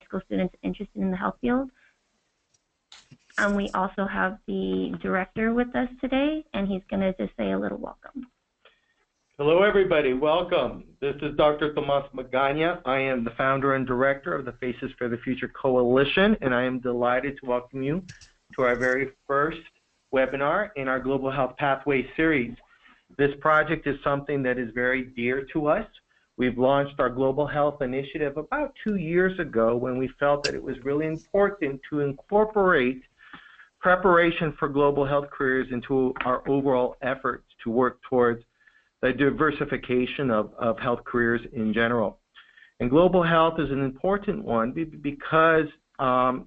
school students interested in the health field. We also have the director with us today, and he's going to just say a little welcome. Hello, everybody. Welcome. This is Dr. Tomas Magana. I am the founder and director of the Faces for the Future Coalition, and I am delighted to welcome you to our very first webinar in our Global Health Pathway series. This project is something that is very dear to us. We've launched our Global Health Initiative about 2 years ago when we felt that it was really important to incorporate preparation for global health careers into our overall efforts to work towards the diversification of health careers in general. And global health is an important one because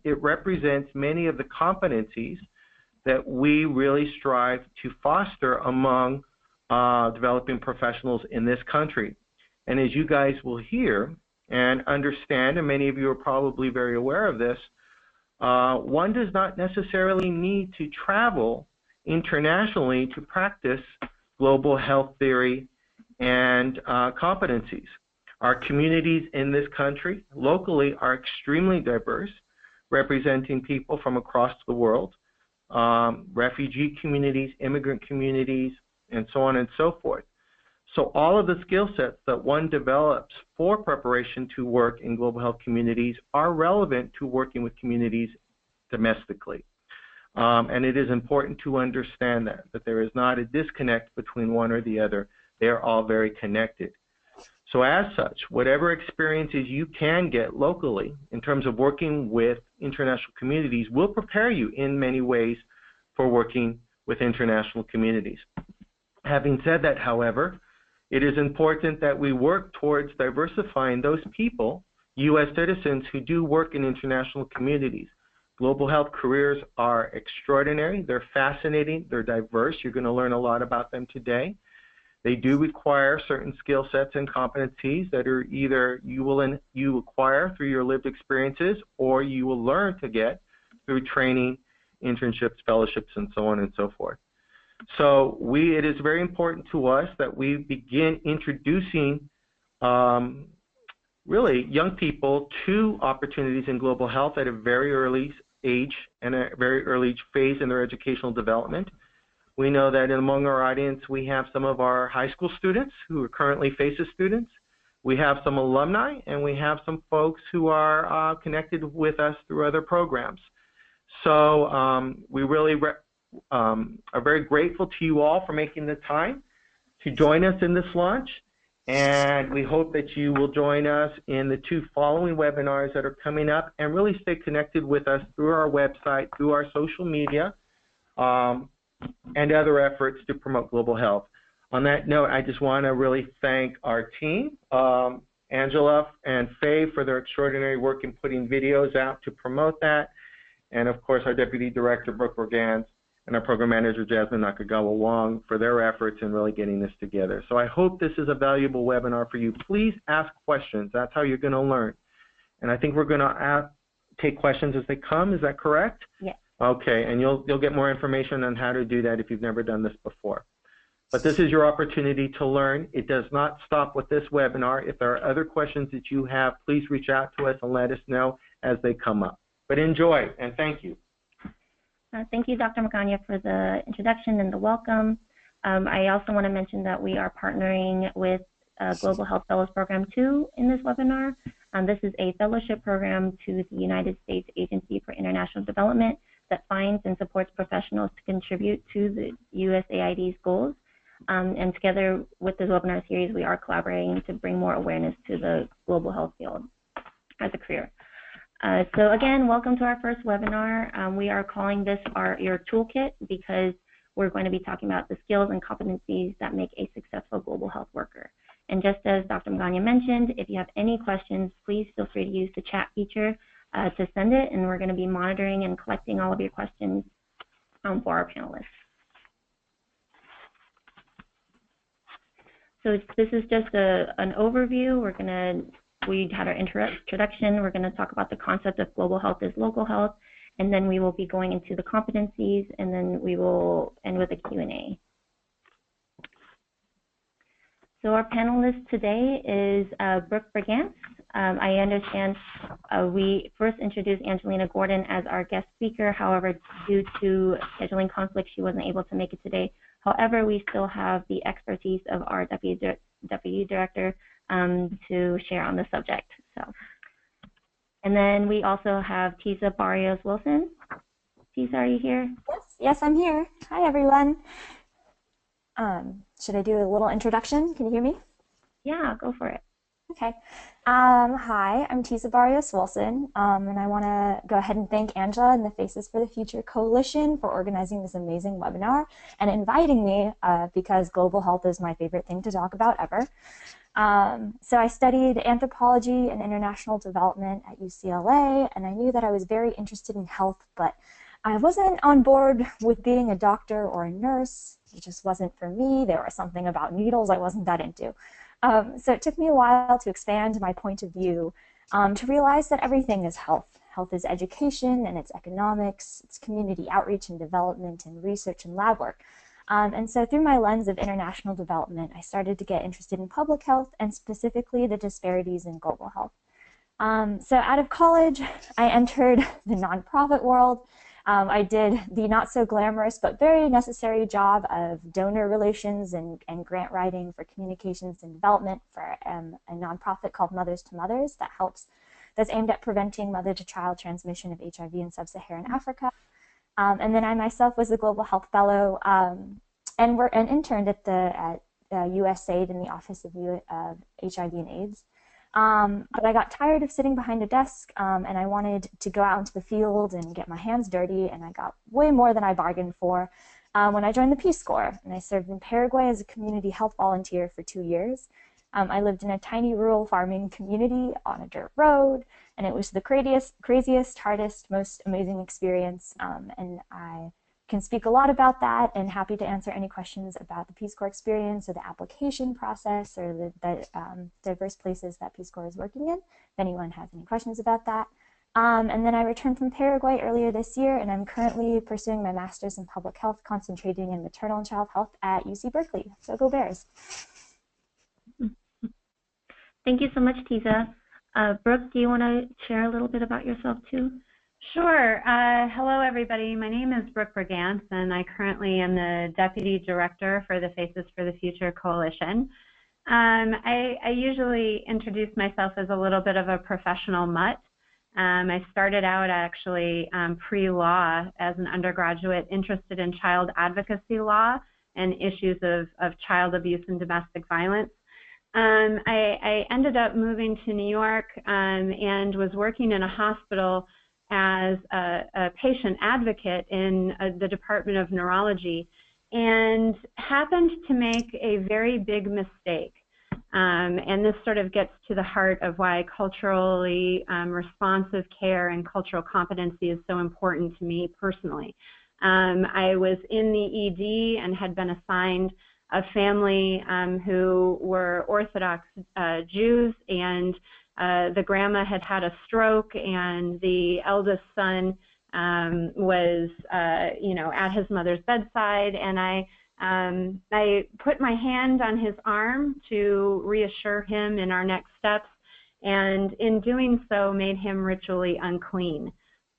it represents many of the competencies that we really strive to foster among developing professionals in this country. And as you guys will hear and understand, and many of you are probably very aware of this, one does not necessarily need to travel internationally to practice global health theory and competencies. Our communities in this country locally are extremely diverse, representing people from across the world, refugee communities, immigrant communities, and so on and so forth. So all of the skill sets that one develops for preparation to work in global health communities are relevant to working with communities domestically. And it is important to understand that there is not a disconnect between one or the other. They are all very connected. So as such, whatever experiences you can get locally in terms of working with international communities will prepare you in many ways for working with international communities. Having said that, however, it is important that we work towards diversifying those people, U.S. citizens, who do work in international communities. Global health careers are extraordinary. They're fascinating. They're diverse. You're going to learn a lot about them today. They do require certain skill sets and competencies that are either you acquire through your lived experiences or you will learn to get through training, internships, fellowships, and so on and so forth. So it is very important to us that we begin introducing really young people to opportunities in global health at a very early age and a very early phase in their educational development. We know that among our audience we have some of our high school students who are currently FACES students. We have some alumni, and we have some folks who are connected with us through other programs. So we really are very grateful to you all for making the time to join us in this launch, and we hope that you will join us in the 2 following webinars that are coming up and really stay connected with us through our website, through our social media, and other efforts to promote global health. On that note, I just want to really thank our team, Angela and Faye, for their extraordinary work in putting videos out to promote that, and of course our Deputy Director, Brooke Borgans, and our Program Manager, Jasmine Nakagawa-Wong, for their efforts in really getting this together. So I hope this is a valuable webinar for you. Please ask questions. That's how you're going to learn. And I think we're going to take questions as they come. Is that correct? Yes. Okay, and you'll get more information on how to do that if you've never done this before. But this is your opportunity to learn. It does not stop with this webinar. If there are other questions that you have, please reach out to us and let us know as they come up. But enjoy, and thank you. Thank you, Dr. Magana, for the introduction and the welcome. I also want to mention that we are partnering with Global Health Fellows Program 2 in this webinar. This is a fellowship program to the United States Agency for International Development that finds and supports professionals to contribute to the USAID's goals. And together with this webinar series, we are collaborating to bring more awareness to the global health field as a career. So again, welcome to our first webinar. We are calling this your toolkit because we're going to be talking about the skills and competencies that make a successful global health worker. And just as Dr. Magana mentioned, if you have any questions, please feel free to use the chat feature to send it, and we're going to be monitoring and collecting all of your questions for our panelists. So this is just an overview. We had our introduction. We're going to talk about the concept of global health as local health, and then we will be going into the competencies, and then we will end with a Q&A. So our panelist today is Brooke Borgans. I understand we first introduced Angelina Gordon as our guest speaker. However, due to scheduling conflict, she wasn't able to make it today. However, we still have the expertise of our deputy director to share on the subject. So, and then we also have Tisa Barrios Wilson. Tisa, are you here? Yes, I'm here. Hi, everyone. Should I do a little introduction? Can you hear me? Yeah, go for it. Okay. Hi, I'm Tisa Barrios Wilson, and I want to go ahead and thank Angela and the Faces for the Future Coalition for organizing this amazing webinar and inviting me because global health is my favorite thing to talk about ever. So I studied anthropology and international development at UCLA, and I knew that I was very interested in health, but I wasn't on board with being a doctor or a nurse. It just wasn't for me. There was something about needles I wasn't that into. So it took me a while to expand my point of view to realize that everything is health. Health is education and it's economics, it's community outreach and development and research and lab work. And so through my lens of international development, I started to get interested in public health and specifically the disparities in global health. So out of college, I entered the nonprofit world. I did the not so glamorous but very necessary job of donor relations and grant writing for communications and development for a nonprofit called Mothers to Mothers that's aimed at preventing mother-to-child transmission of HIV in sub-Saharan Africa. And then I myself was a global health fellow and interned at USAID in the Office of HIV and AIDS. But I got tired of sitting behind a desk and I wanted to go out into the field and get my hands dirty, and I got way more than I bargained for when I joined the Peace Corps. And I served in Paraguay as a community health volunteer for 2 years. I lived in a tiny rural farming community on a dirt road, and it was the craziest, hardest, most amazing experience. And I can speak a lot about that and happy to answer any questions about the Peace Corps experience or the application process or the diverse places that Peace Corps is working in, if anyone has any questions about that. And then I returned from Paraguay earlier this year, and I'm currently pursuing my master's in public health, concentrating in maternal and child health at UC Berkeley. So go Bears. Thank you so much, Tisa. Brooke, do you want to share a little bit about yourself too? Sure. Hello, everybody. My name is Brooke Brigance, and I currently am the Deputy Director for the Faces for the Future Coalition. I usually introduce myself as a little bit of a professional mutt. I started out actually pre-law as an undergraduate interested in child advocacy law and issues of child abuse and domestic violence. I ended up moving to New York and was working in a hospital as a patient advocate in the Department of Neurology, and happened to make a very big mistake. And this sort of gets to the heart of why culturally responsive care and cultural competency is so important to me personally. I was in the ED and had been assigned a family who were Orthodox Jews, and the grandma had had a stroke, and the eldest son was, at his mother's bedside, and I put my hand on his arm to reassure him in our next steps, and in doing so made him ritually unclean.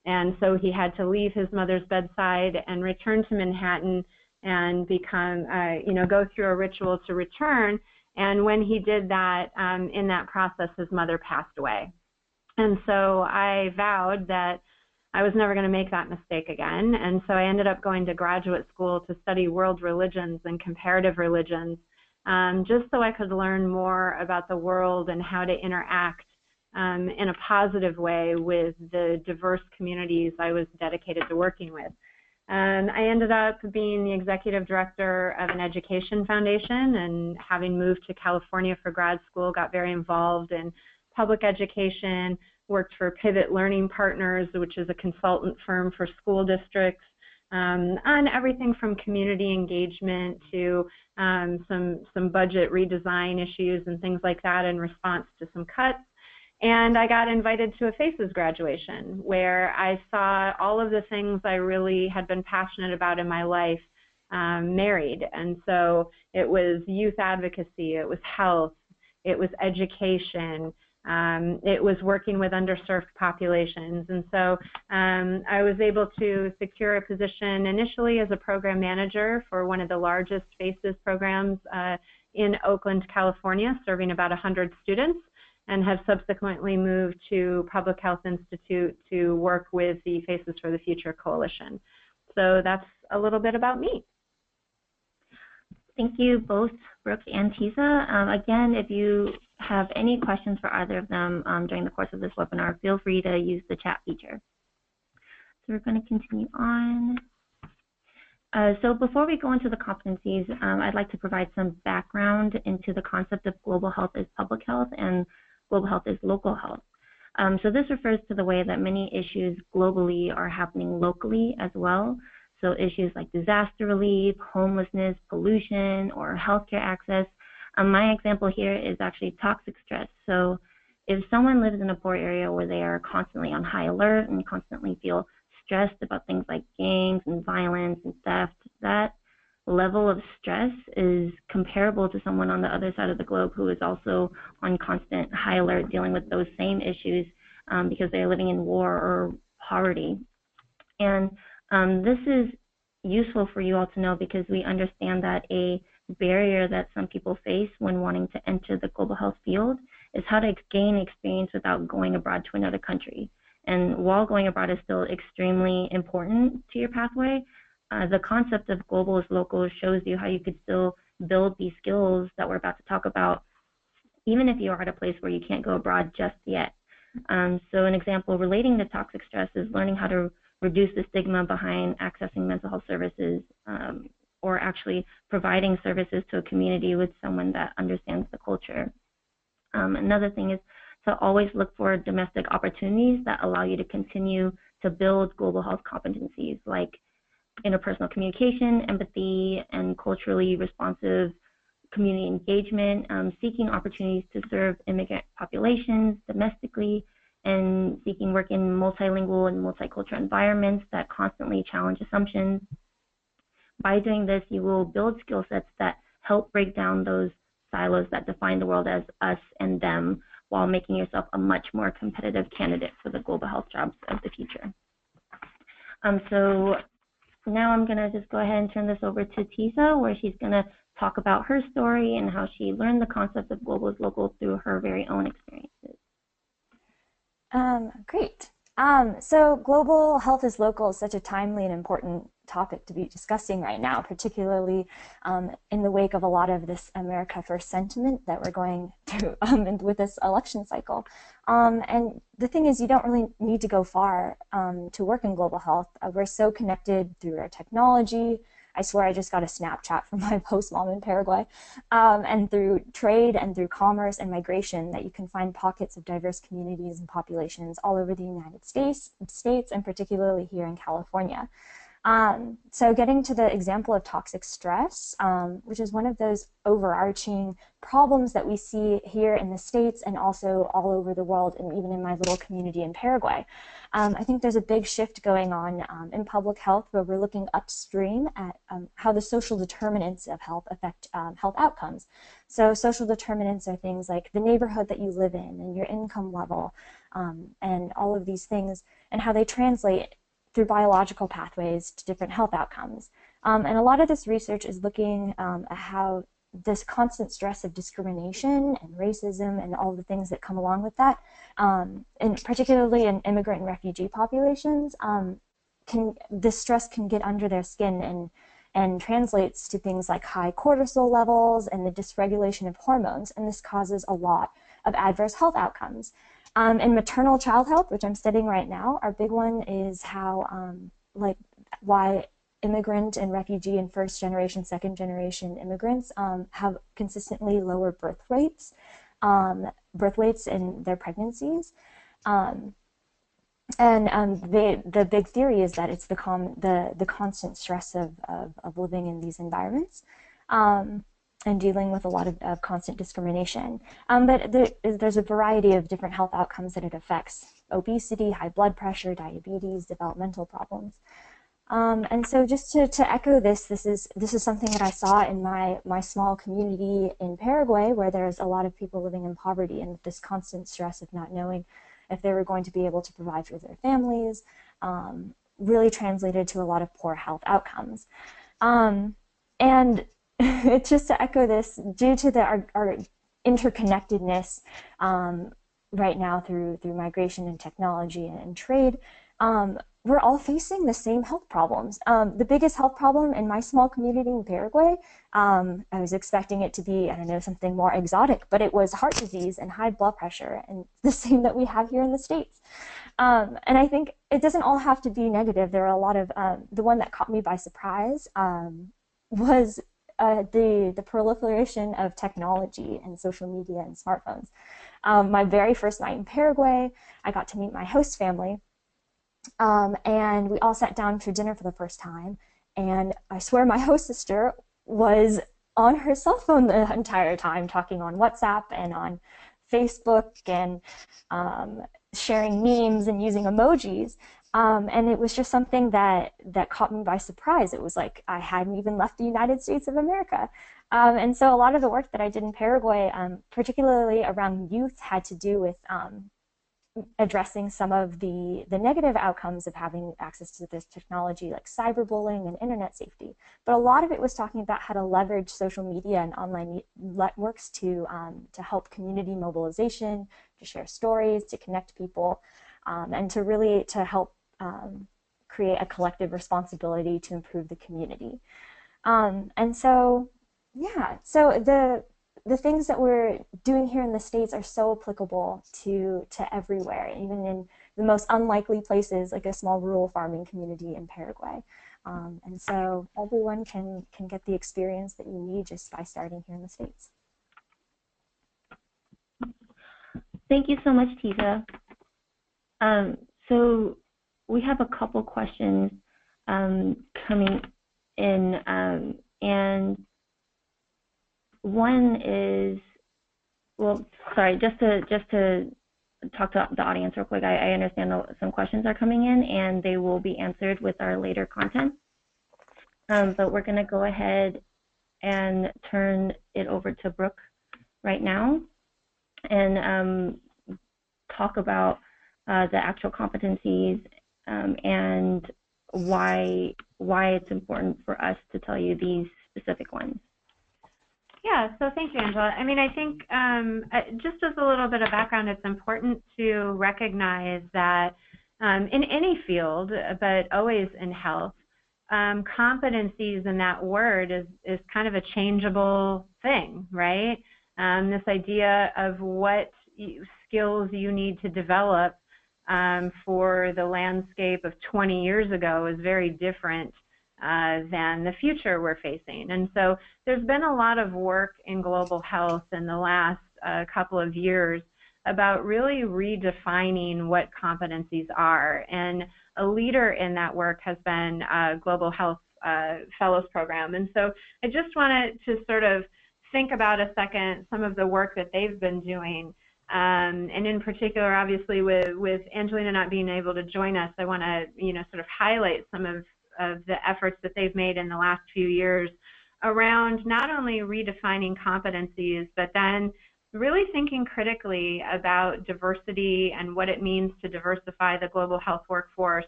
And so he had to leave his mother's bedside and return to Manhattan and go through a ritual to return. And when he did that, in that process, his mother passed away. And so I vowed that I was never going to make that mistake again. And so I ended up going to graduate school to study world religions and comparative religions, just so I could learn more about the world and how to interact in a positive way with the diverse communities I was dedicated to working with. I ended up being the executive director of an education foundation, and having moved to California for grad school, got very involved in public education, worked for Pivot Learning Partners, which is a consultant firm for school districts, on everything from community engagement to some budget redesign issues and things like that in response to some cuts. And I got invited to a FACES graduation, where I saw all of the things I really had been passionate about in my life married. And so it was youth advocacy, it was health, it was education, It was working with underserved populations. And so I was able to secure a position initially as a program manager for one of the largest FACES programs in Oakland, California, serving about 100 students, and have subsequently moved to Public Health Institute to work with the Faces for the Future Coalition. So that's a little bit about me. Thank you both, Brooke and Tisa. Again, if you have any questions for either of them during the course of this webinar, feel free to use the chat feature. So we're going to continue on. So before we go into the competencies, I'd like to provide some background into the concept of global health as public health and global health as local health. So this refers to the way that many issues globally are happening locally as well. So issues like disaster relief, homelessness, pollution, or healthcare access. My example here is actually toxic stress. So if someone lives in a poor area where they are constantly on high alert and constantly feel stressed about things like gangs and violence and theft, that level of stress is comparable to someone on the other side of the globe who is also on constant high alert dealing with those same issues because they're living in war or poverty. And this is useful for you all to know because we understand that a barrier that some people face when wanting to enter the global health field is how to gain experience without going abroad to another country. And while going abroad is still extremely important to your pathway, the concept of global as local shows you how you could still build these skills that we're about to talk about, even if you are at a place where you can't go abroad just yet. So an example relating to toxic stress is learning how to reduce the stigma behind accessing mental health services or actually providing services to a community with someone that understands the culture. Another thing is to always look for domestic opportunities that allow you to continue to build global health competencies like interpersonal communication, empathy, and culturally responsive community engagement, seeking opportunities to serve immigrant populations domestically, and seeking work in multilingual and multicultural environments that constantly challenge assumptions. By doing this, you will build skill sets that help break down those silos that define the world as us and them, while making yourself a much more competitive candidate for the global health jobs of the future. So now I'm going to just go ahead and turn this over to Tisa, where she's going to talk about her story and how she learned the concept of global as local through her very own experiences. Great. So global health is local is such a timely and important topic to be discussing right now, particularly in the wake of a lot of this America First sentiment that we're going through with this election cycle. And the thing is, you don't really need to go far to work in global health. We're so connected through our technology. I swear I just got a Snapchat from my host mom in Paraguay, and through trade and through commerce and migration that you can find pockets of diverse communities and populations all over the United States and particularly here in California. So getting to the example of toxic stress, which is one of those overarching problems that we see here in the States and also all over the world, and even in my little community in Paraguay. I think there's a big shift going on in public health where we're looking upstream at how the social determinants of health affect health outcomes. So social determinants are things like the neighborhood that you live in and your income level and all of these things, and how they translate through biological pathways to different health outcomes. And a lot of this research is looking at how this constant stress of discrimination and racism and all the things that come along with that, and particularly in immigrant and refugee populations, this stress can get under their skin and translates to things like high cortisol levels and the dysregulation of hormones, and this causes a lot of adverse health outcomes. In maternal child health, which I'm studying right now, our big one is how, why immigrant and refugee and first generation, second generation immigrants have consistently lower birth rates in their pregnancies. The big theory is that it's the constant stress of living in these environments. And dealing with a lot of constant discrimination. But there's a variety of different health outcomes that it affects: obesity, high blood pressure, diabetes, developmental problems. And so just to echo this is something that I saw in my small community in Paraguay, where there's a lot of people living in poverty and this constant stress of not knowing if they were going to be able to provide for their families, really translated to a lot of poor health outcomes. And just to echo this, due to our interconnectedness right now through migration and technology and trade, we're all facing the same health problems. The biggest health problem in my small community in Paraguay, I was expecting it to be, I don't know, something more exotic, but it was heart disease and high blood pressure, and the same that we have here in the States. And I think it doesn't all have to be negative. There are a lot of, the one that caught me by surprise was the proliferation of technology and social media and smartphones. My very first night in Paraguay, I got to meet my host family. And we all sat down for dinner for the first time, and I swear my host sister was on her cell phone the entire time, talking on WhatsApp and on Facebook and sharing memes and using emojis. And it was just something that caught me by surprise. It was like I hadn't even left the United States of America. And so a lot of the work that I did in Paraguay, particularly around youth, had to do with addressing some of the negative outcomes of having access to this technology, like cyberbullying and internet safety. But a lot of it was talking about how to leverage social media and online networks to help community mobilization, to share stories, to connect people, and to really help create a collective responsibility to improve the community. And so, yeah, so the things that we're doing here in the States are so applicable to everywhere, even in the most unlikely places, like a small rural farming community in Paraguay. And so everyone can get the experience that you need just by starting here in the States. Thank you so much, Tisa. So we have a couple questions coming in, and one is, well, sorry, just to talk to the audience real quick. I understand some questions are coming in, and they will be answered with our later content. But we're going to go ahead and turn it over to Brooke right now and talk about the actual competencies and why it's important for us to tell you these specific ones. Yeah, so thank you, Angela. I mean, I think just as a little bit of background, it's important to recognize that in any field, but always in health, competencies in that word is kind of a changeable thing, right? This idea of what skills you need to develop for the landscape of 20 years ago is very different than the future we're facing. And so there's been a lot of work in global health in the last couple of years about really redefining what competencies are. And a leader in that work has been Global Health Fellows Program. And so I just wanted to sort of think about a second some of the work that they've been doing. And in particular, obviously, with Angelina not being able to join us, I want to, sort of highlight some of the efforts that they've made in the last few years around not only redefining competencies, but then really thinking critically about diversity and what it means to diversify the global health workforce.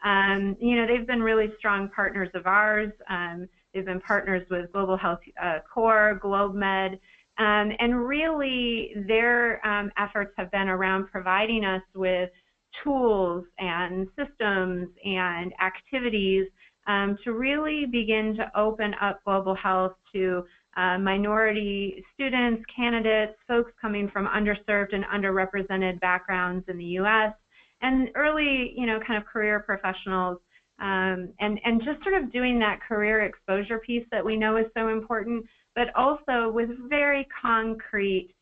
They've been really strong partners of ours. They've been partners with Global Health Corps, GlobeMed, and really their efforts have been around providing us with tools and systems and activities to really begin to open up global health to minority students, candidates, folks coming from underserved and underrepresented backgrounds in the U.S., and early, kind of career professionals, and just sort of doing that career exposure piece that we know is so important, but also with very concrete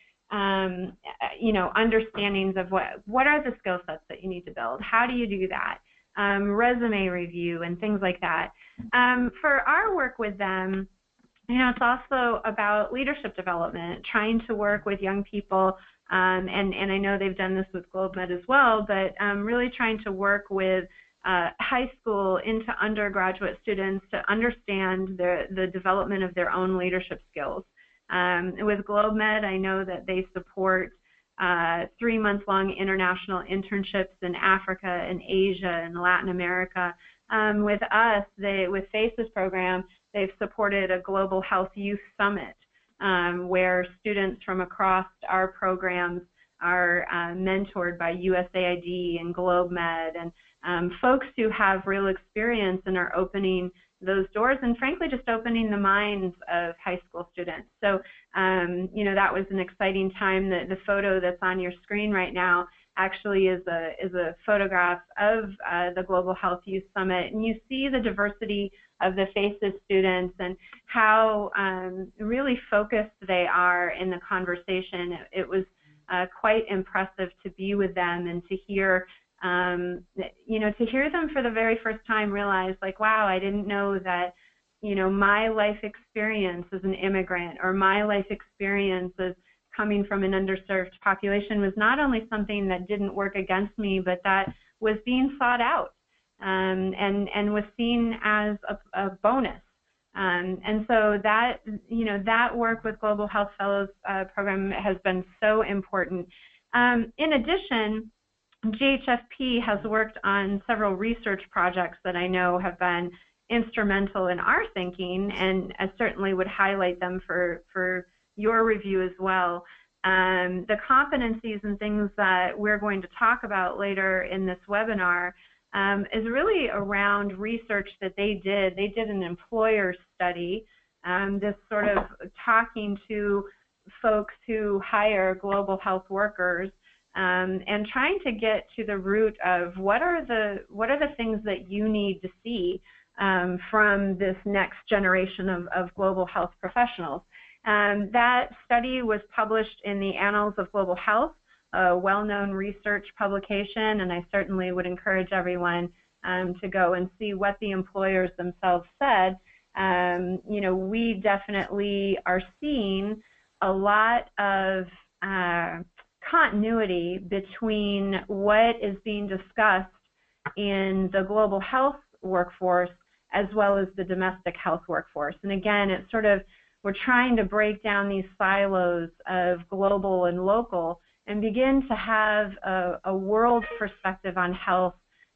understandings of what are the skill sets that you need to build? How do you do that? Resume review and things like that. For our work with them, it's also about leadership development, trying to work with young people, and I know they've done this with GlobeMed as well, but really trying to work with high school into undergraduate students to understand the development of their own leadership skills. With GlobeMed, I know that they support 3-month-long international internships in Africa and Asia and Latin America. With us, with FACES program, they've supported a Global Health Youth Summit where students from across our programs are mentored by USAID and GlobeMed and folks who have real experience and are opening those doors and frankly just opening the minds of high school students. So that was an exciting time. The photo that's on your screen right now actually is a photograph of the Global Health Youth Summit, and you see the diversity of the FACES students and how really focused they are in the conversation. It was quite impressive to be with them and to hear to hear them for the very first time realize, like, wow, I didn't know that, my life experience as an immigrant or my life experience as coming from an underserved population was not only something that didn't work against me, but that was being sought out and was seen as a bonus. And so that, that work with Global Health Fellows program has been so important. In addition, GHFP has worked on several research projects that I know have been instrumental in our thinking, and I certainly would highlight them for your review as well. The competencies and things that we're going to talk about later in this webinar is really around research that they did. They did an employer study, this sort of talking to folks who hire global health workers, and trying to get to the root of what are the things that you need to see from this next generation of global health professionals. That study was published in the Annals of Global Health, a well-known research publication, and I certainly would encourage everyone to go and see what the employers themselves said. We definitely are seeing a lot of continuity between what is being discussed in the global health workforce as well as the domestic health workforce. And again, it's sort of, we're trying to break down these silos of global and local and begin to have a world perspective on health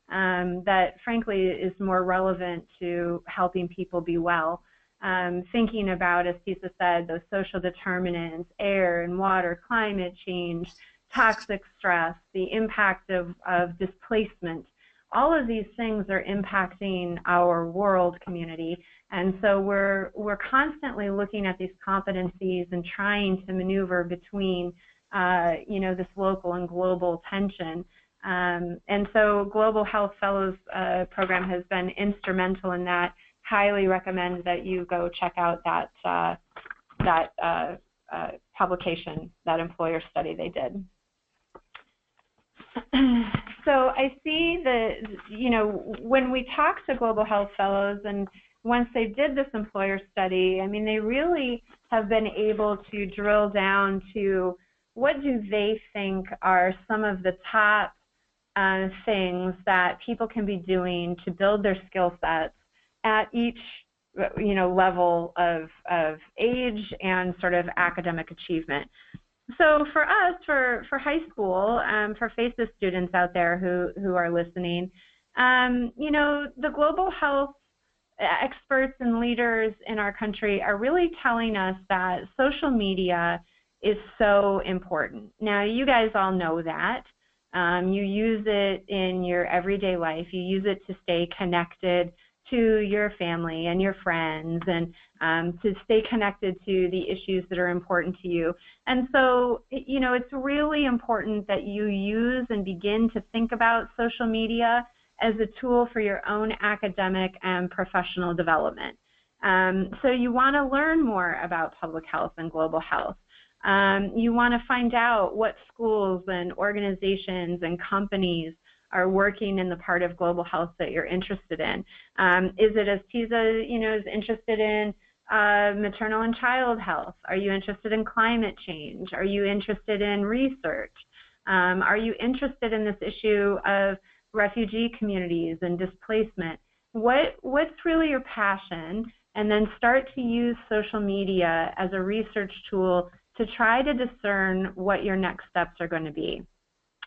that frankly is more relevant to helping people be well. Thinking about, as Tisa said, those social determinants, air and water, climate change, toxic stress, the impact of displacement. All of these things are impacting our world community, and so we're constantly looking at these competencies and trying to maneuver between this local and global tension. And so Global Health Fellows program has been instrumental in that. Highly recommend that you go check out that publication, that employer study they did. So I see that, when we talk to Global Health Fellows, and once they did this employer study, I mean, they really have been able to drill down to what do they think are some of the top things that people can be doing to build their skill sets at each level of age and sort of academic achievement. So for us, for high school, for FACES students out there who are listening, the global health experts and leaders in our country are really telling us that social media is so important. Now, you guys all know that. You use it in your everyday life. You use it to stay connected to your family and your friends, and to stay connected to the issues that are important to you. And so, it's really important that you use and begin to think about social media as a tool for your own academic and professional development. So you want to learn more about public health and global health. You want to find out what schools and organizations and companies are working in the part of global health that you're interested in. Is it, as Tisa, is interested in maternal and child health? Are you interested in climate change? Are you interested in research? Are you interested in this issue of refugee communities and displacement. What's really your passion? And then start to use social media as a research tool to try to discern what your next steps are going to be.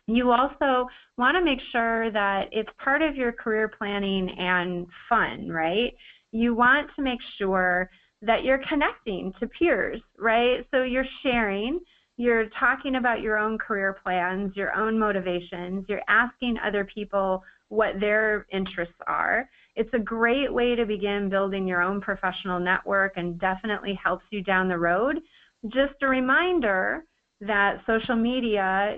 You also want to make sure that it's part of your career planning and fun, right? You want to make sure that you're connecting to peers, right? So you're sharing, you're talking about your own career plans, your own motivations, you're asking other people what their interests are. It's a great way to begin building your own professional network and definitely helps you down the road. Just a reminder that social media,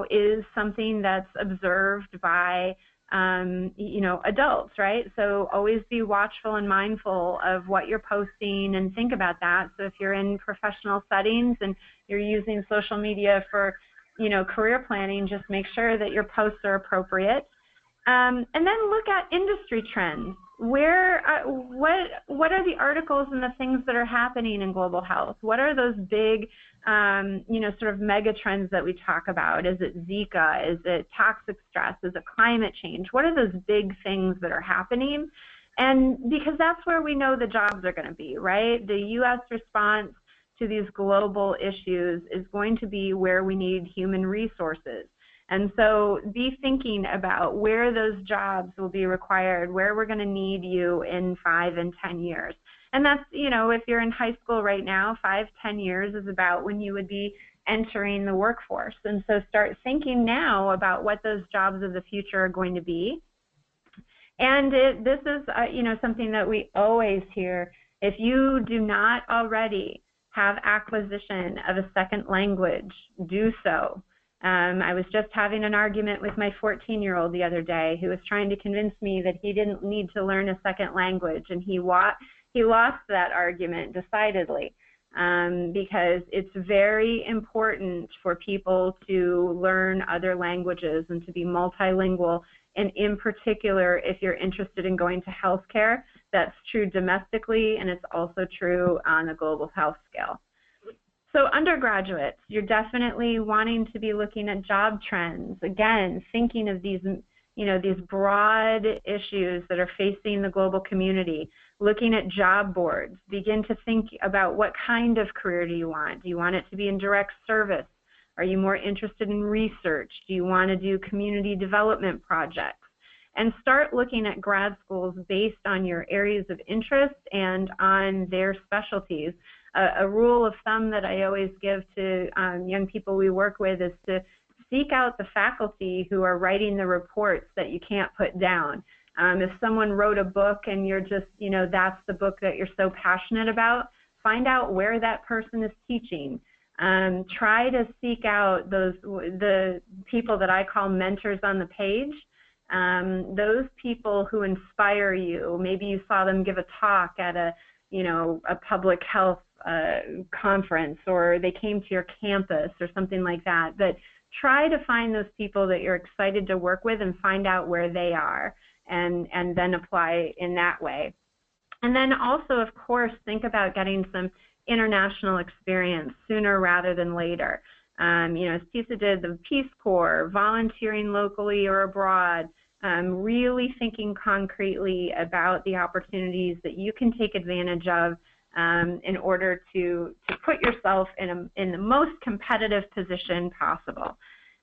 is something that's observed by, adults, right? So always be watchful and mindful of what you're posting and think about that. So if you're in professional settings and you're using social media for, career planning, just make sure that your posts are appropriate. And then look at industry trends. What are the articles and the things that are happening in global health? What are those big, sort of mega trends that we talk about? Is it Zika? Is it toxic stress? Is it climate change? What are those big things that are happening? And because that's where we know the jobs are going to be, right? The U.S. response to these global issues is going to be where we need human resources. And so be thinking about where those jobs will be required, where we're going to need you in 5 and 10 years. And that's, if you're in high school right now, 5, 10 years is about when you would be entering the workforce. And so start thinking now about what those jobs of the future are going to be. And this is, something that we always hear. If you do not already have acquisition of a second language, do so. I was just having an argument with my 14-year-old the other day who was trying to convince me that he didn't need to learn a second language, and he lost that argument decidedly, because it's very important for people to learn other languages and to be multilingual, and in particular, if you're interested in going to healthcare, that's true domestically, and it's also true on a global health scale. So undergraduates, you're definitely wanting to be looking at job trends. Again, thinking of these, these broad issues that are facing the global community. Looking at job boards. Begin to think about what kind of career do you want? Do you want it to be in direct service? Are you more interested in research? Do you want to do community development projects? And start looking at grad schools based on your areas of interest and on their specialties. A rule of thumb that I always give to young people we work with is to seek out the faculty who are writing the reports that you can't put down. If someone wrote a book and you're just, that's the book that you're so passionate about, find out where that person is teaching. Try to seek out the people that I call mentors on the page. Those people who inspire you. Maybe you saw them give a talk at a public health conference, or they came to your campus or something like that. But try to find those people that you're excited to work with and find out where they are, and then apply in that way. And then also, of course, think about getting some international experience sooner rather than later. As Tisa did, the Peace Corps, volunteering locally or abroad, really thinking concretely about the opportunities that you can take advantage of in order to put yourself in the most competitive position possible.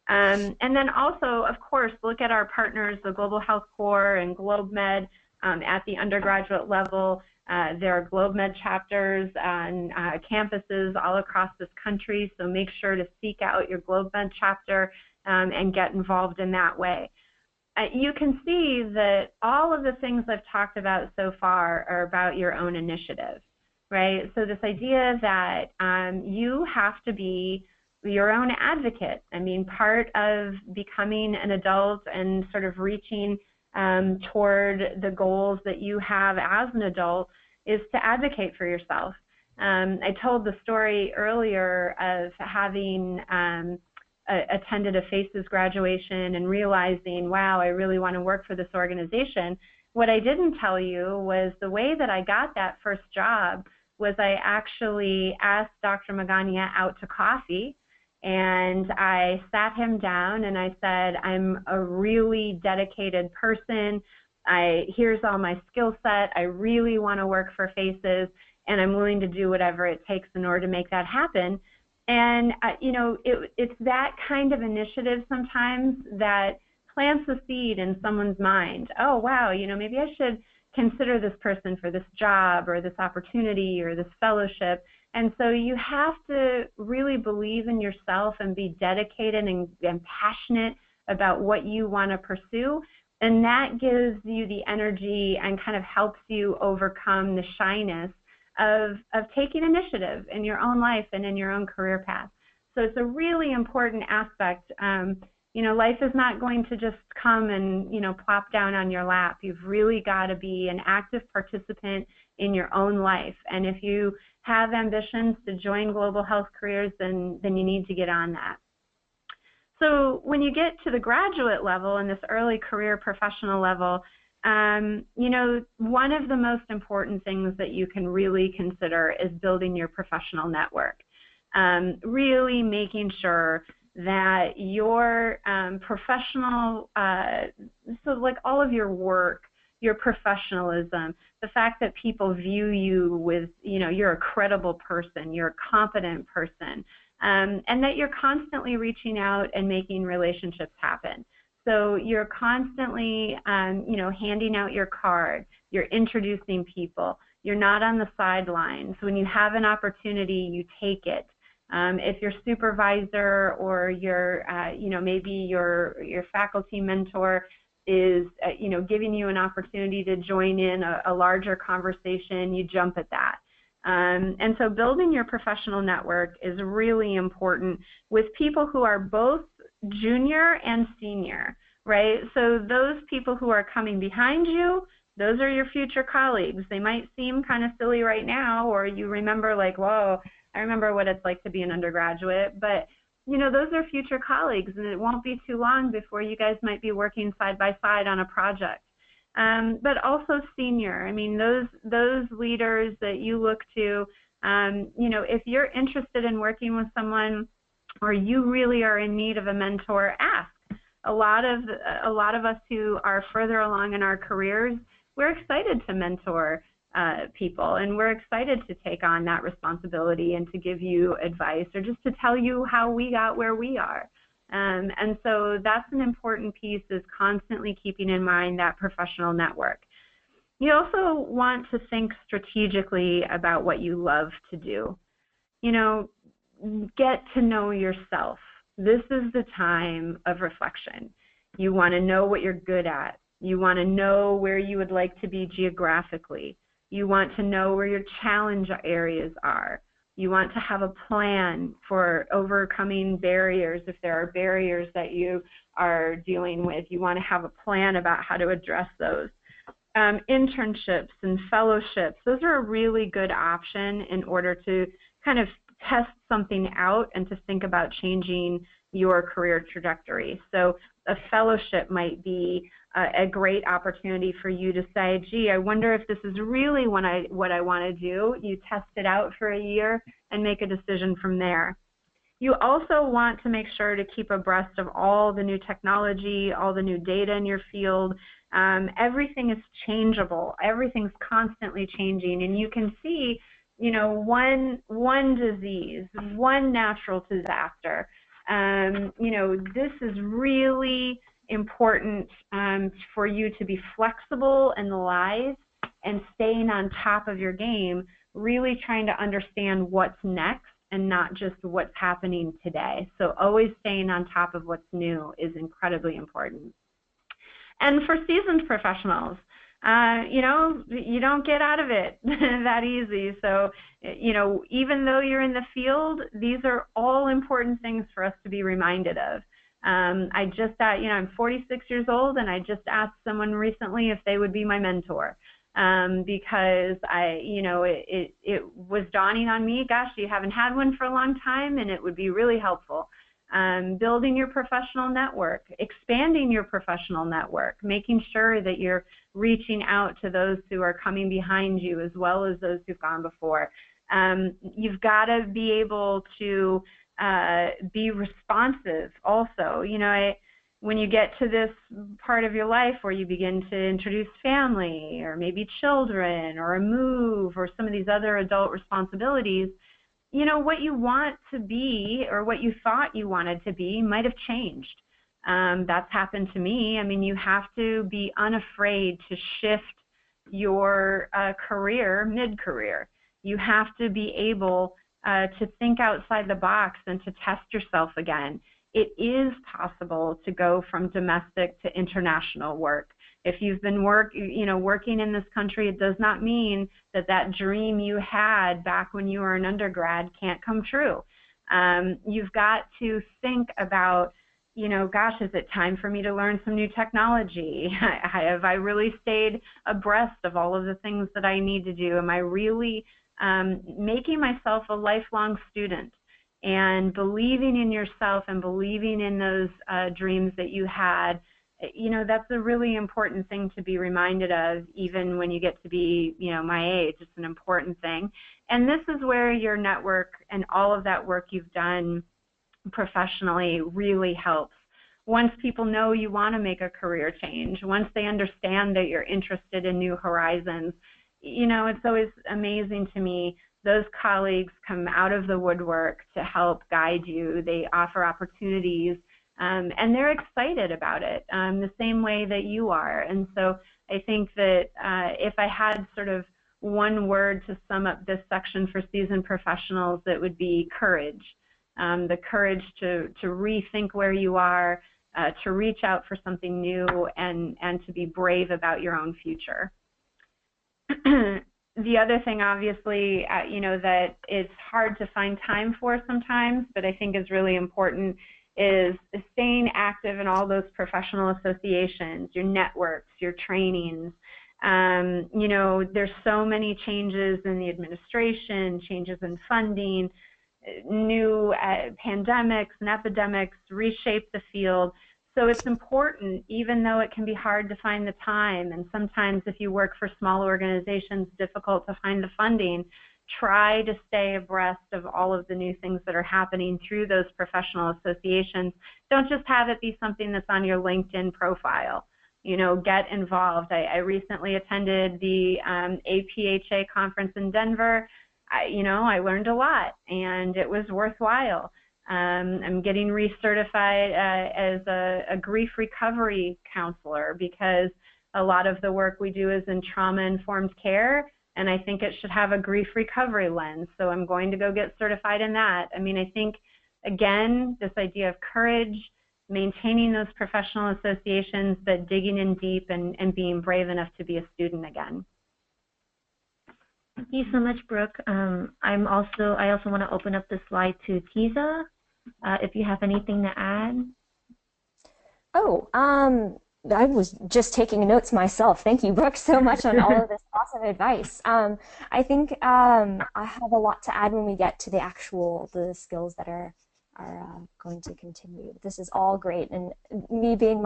And then also, of course, look at our partners, the Global Health Corps and GlobeMed at the undergraduate level. There are GlobeMed chapters on campuses all across this country, so make sure to seek out your GlobeMed chapter and get involved in that way. You can see that all of the things I've talked about so far are about your own initiative, right? So this idea that you have to be your own advocate. I mean, part of becoming an adult and sort of reaching toward the goals that you have as an adult is to advocate for yourself. I told the story earlier of having attended a FACES graduation and realizing, wow, I really want to work for this organization. What I didn't tell you was the way that I got that first job was I actually asked Dr. Magana out to coffee, And I sat him down and I said, I'm a really dedicated person. Here's all my skill set. I really want to work for FACES, and I'm willing to do whatever it takes in order to make that happen. And, it's that kind of initiative sometimes that plants a seed in someone's mind. Oh, wow, maybe I should consider this person for this job or this opportunity or this fellowship. And so you have to really believe in yourself and be dedicated and passionate about what you want to pursue. And that gives you the energy and kind of helps you overcome the shyness of taking initiative in your own life and in your own career path. So it's a really important aspect. Life is not going to just come and, plop down on your lap. You've really got to be an active participant in your own life. And if you have ambitions to join global health careers, then you need to get on that. So when you get to the graduate level and this early career professional level, one of the most important things that you can really consider is building your professional network. Really making sure that your professional, so like all of your work, your professionalism, the fact that people view you with, you're a credible person, you're a competent person, and that you're constantly reaching out and making relationships happen. So you're constantly, handing out your card, you're introducing people, you're not on the sidelines. When you have an opportunity, you take it. If your supervisor or your, maybe your faculty mentor is, giving you an opportunity to join in a larger conversation, you jump at that. And so building your professional network is really important with people who are both junior and senior, right? So those people who are coming behind you, those are your future colleagues. They might seem kind of silly right now, or you remember like, whoa, I remember what it's like to be an undergraduate, but those are future colleagues, and it won't be too long before you guys might be working side by side on a project. But also senior, I mean, those leaders that you look to, if you're interested in working with someone or you really are in need of a mentor, ask. A lot of us who are further along in our careers, we're excited to mentor people, and we're excited to take on that responsibility and to give you advice or just to tell you how we got where we are. And so that's an important piece, is constantly keeping in mind that professional network. You also want to think strategically about what you love to do. Get to know yourself. This is the time of reflection. You want to know what you're good at. You want to know where you would like to be geographically. You want to know where your challenge areas are. You want to have a plan for overcoming barriers if there are barriers that you are dealing with. You want to have a plan about how to address those. Internships and fellowships, those are a really good option in order to kind of test something out and to think about changing your career trajectory. So a fellowship might be a great opportunity for you to say, gee, I wonder if this is really what I want to do. You test it out for a year and make a decision from there. You also want to make sure to keep abreast of all the new technology, all the new data in your field. Everything is changeable. Everything's constantly changing, and you can see, one disease, one natural disaster. This is really important for you to be flexible in the lives and staying on top of your game, really trying to understand what's next and not just what's happening today. So always staying on top of what's new is incredibly important. And for seasoned professionals, you don't get out of it that easy. So, even though you're in the field, these are all important things for us to be reminded of. I just, I'm 46 years old, and I just asked someone recently if they would be my mentor, because it was dawning on me, gosh, you haven't had one for a long time, and it would be really helpful. Building your professional network, expanding your professional network, making sure that you're reaching out to those who are coming behind you as well as those who've gone before. You've got to be able to be responsive also. You know, when you get to this part of your life where you begin to introduce family or maybe children or a move or some of these other adult responsibilities, you know, what you want to be or what you thought you wanted to be might have changed. That's happened to me. I mean, you have to be unafraid to shift your career mid-career. You have to be able to think outside the box and to test yourself again. It is possible to go from domestic to international work. If you've been working in this country, it does not mean that that dream you had back when you were an undergrad can't come true. You've got to think about, you know, gosh, is it time for me to learn some new technology? Have I really stayed abreast of all of the things that I need to do? Am I really making myself a lifelong student? And believing in yourself and believing in those dreams that you had, you know, that's a really important thing to be reminded of, even when you get to be, you know, my age. It's an important thing. And this is where your network and all of that work you've done professionally really helps. Once people know you want to make a career change, once they understand that you're interested in new horizons, you know, it's always amazing to me. Those colleagues come out of the woodwork to help guide you. They offer opportunities, and they're excited about it the same way that you are. And so I think that if I had sort of one word to sum up this section for seasoned professionals, it would be courage. The courage to rethink where you are, to reach out for something new, and to be brave about your own future. The other thing, obviously, you know, that it's hard to find time for sometimes, but I think is really important, is staying active in all those professional associations, your networks, your trainings. You know, there's so many changes in the administration, changes in funding, new pandemics and epidemics reshape the field. So it's important, even though it can be hard to find the time, and sometimes if you work for small organizations, difficult to find the funding, try to stay abreast of all of the new things that are happening through those professional associations. Don't just have it be something that's on your LinkedIn profile. You know, get involved. I recently attended the APHA conference in Denver. You know, I learned a lot, and it was worthwhile. I'm getting recertified as a grief recovery counselor, because a lot of the work we do is in trauma-informed care, and I think it should have a grief recovery lens. So I'm going to go get certified in that. I mean, I think, again, this idea of courage, maintaining those professional associations, but digging in deep and being brave enough to be a student again. Thank you so much, Brooke. I also want to open up the slide to Tiza, if you have anything to add. Oh, I was just taking notes myself. Thank you, Brooke, so much on all of this awesome advice. I think I have a lot to add when we get to the skills that are going to continue. This is all great, and me being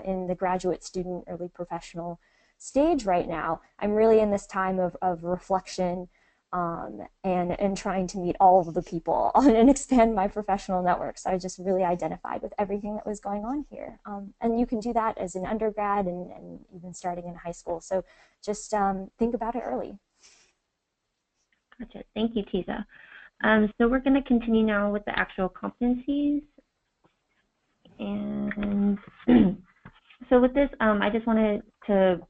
in the graduate student, early professional stage right now, I'm really in this time of reflection and trying to meet all of the people and expand my professional network. So I just really identified with everything that was going on here. And you can do that as an undergrad and even starting in high school. So just think about it early. Gotcha. Thank you, Tiza. So we're going to continue now with the actual competencies. And so with this, I just wanted to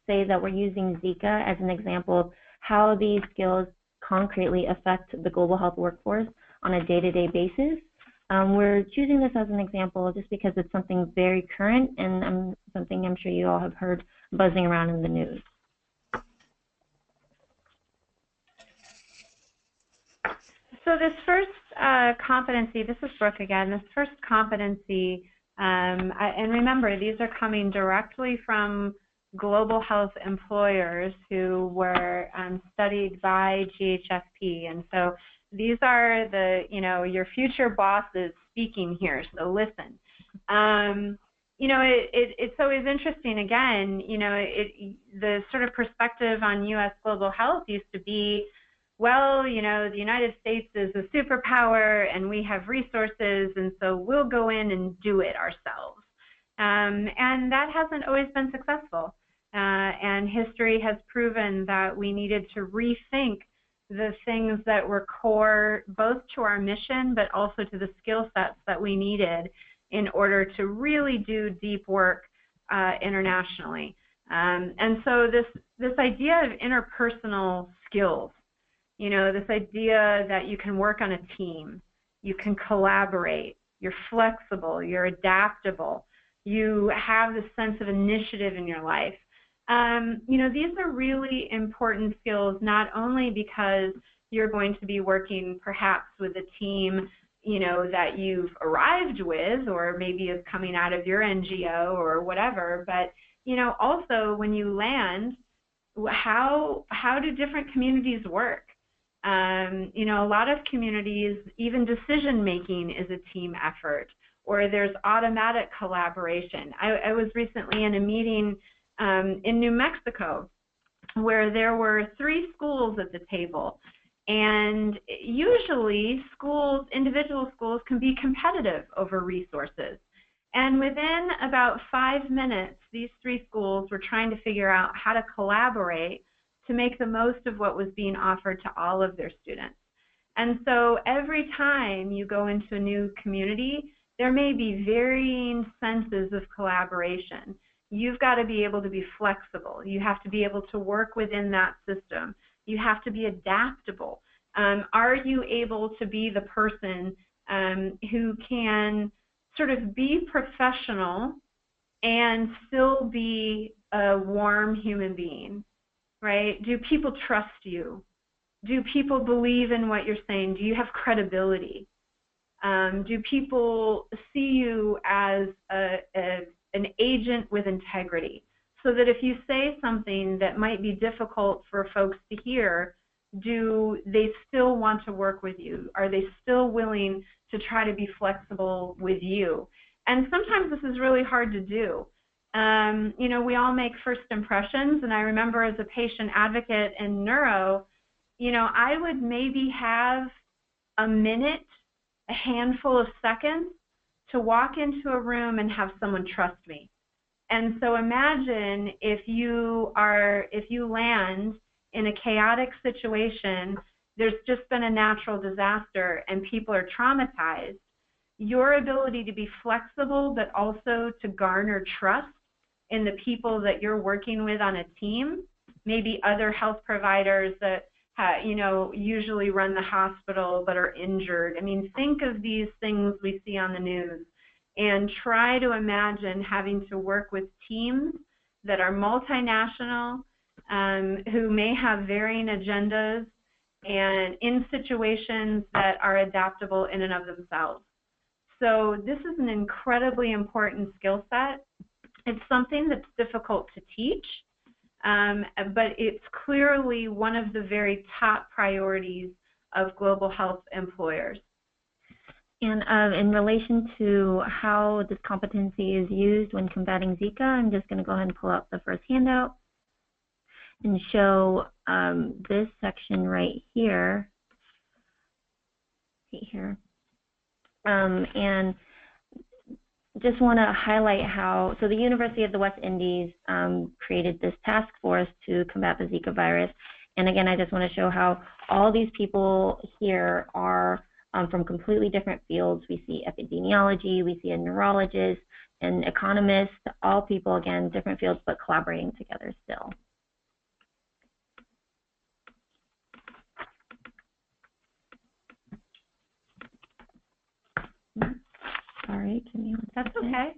say that we're using Zika as an example of how these skills concretely affect the global health workforce on a day-to-day basis. We're choosing this as an example just because it's something very current and something I'm sure you all have heard buzzing around in the news. So this first competency, this is Brooke again, this first competency, and remember, these are coming directly from global health employers who were studied by GHFP. And so these are your future bosses speaking here, so listen. It's always interesting, again, the sort of perspective on U.S. global health used to be, well, you know, the United States is a superpower and we have resources, and so we'll go in and do it ourselves. And that hasn't always been successful. And history has proven that we needed to rethink the things that were core both to our mission but also to the skill sets that we needed in order to really do deep work internationally. And so this idea of interpersonal skills, you know, this idea that you can work on a team, you can collaborate, you're flexible, you're adaptable, you have this sense of initiative in your life. You know, these are really important skills, not only because you're going to be working perhaps with a team, you know, that you've arrived with or maybe is coming out of your NGO or whatever, but, you know, also when you land, how do different communities work? You know, a lot of communities, even decision making is a team effort, or there's automatic collaboration. I was recently in a meeting in New Mexico where there were 3 schools at the table, and usually individual schools can be competitive over resources. And within about 5 minutes, these 3 schools were trying to figure out how to collaborate to make the most of what was being offered to all of their students. And so every time you go into a new community, there may be varying senses of collaboration. You've got to be able to be flexible. You have to be able to work within that system. You have to be adaptable. Are you able to be the person who can sort of be professional and still be a warm human being, right? Do people trust you? Do people believe in what you're saying? Do you have credibility? Do people see you as an agent with integrity, so that if you say something that might be difficult for folks to hear, do they still want to work with you? Are they still willing to try to be flexible with you? And sometimes this is really hard to do. You know, we all make first impressions, and I remember as a patient advocate in neuro, you know, I would maybe have a minute, a handful of seconds to walk into a room and have someone trust me. And so imagine if you land in a chaotic situation, there's just been a natural disaster and people are traumatized, your ability to be flexible but also to garner trust in the people that you're working with on a team, maybe other health providers that you know, usually run the hospital but are injured. I mean, think of these things we see on the news and try to imagine having to work with teams that are multinational, who may have varying agendas, and in situations that are adaptable in and of themselves. So this is an incredibly important skill set. It's something that's difficult to teach, but it's clearly one of the very top priorities of global health employers. And in relation to how this competency is used when combating Zika, I'm just going to go ahead and pull out the first handout and show this section right here. And just want to highlight how, so the University of the West Indies created this task force to combat the Zika virus. And again, I just want to show how all these people here are from completely different fields. We see epidemiology, we see a neurologist, an economist, all people, again, different fields, but collaborating together still. Sorry, can you? That's okay.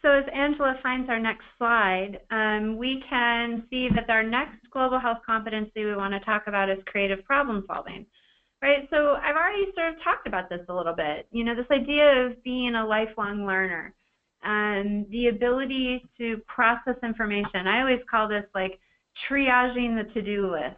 So as Angela finds our next slide, we can see that our next global health competency we want to talk about is creative problem solving. Right, so I've already sort of talked about this a little bit. You know, this idea of being a lifelong learner, and the ability to process information. I always call this like triaging the to-do list,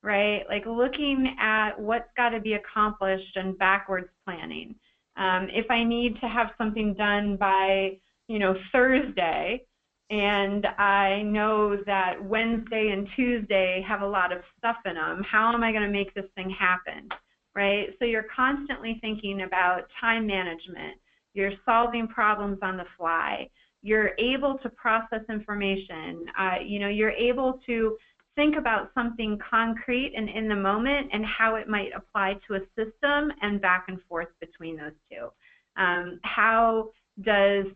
right? Like looking at what's got to be accomplished and backwards planning. If I need to have something done by, you know, Thursday, and I know that Wednesday and Tuesday have a lot of stuff in them. How am I going to make this thing happen, right? So you're constantly thinking about time management. You're solving problems on the fly. You're able to process information. You're able to think about something concrete and in the moment and how it might apply to a system and back and forth between those two. How does,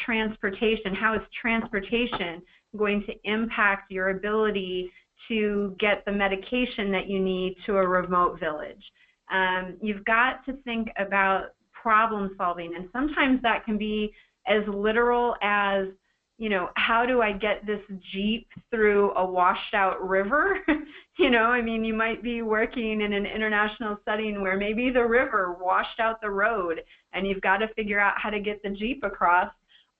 transportation, how is transportation going to impact your ability to get the medication that you need to a remote village? You've got to think about problem solving, and sometimes that can be as literal as, how do I get this Jeep through a washed out river? You might be working in an international setting where maybe the river washed out the road and you've got to figure out how to get the Jeep across,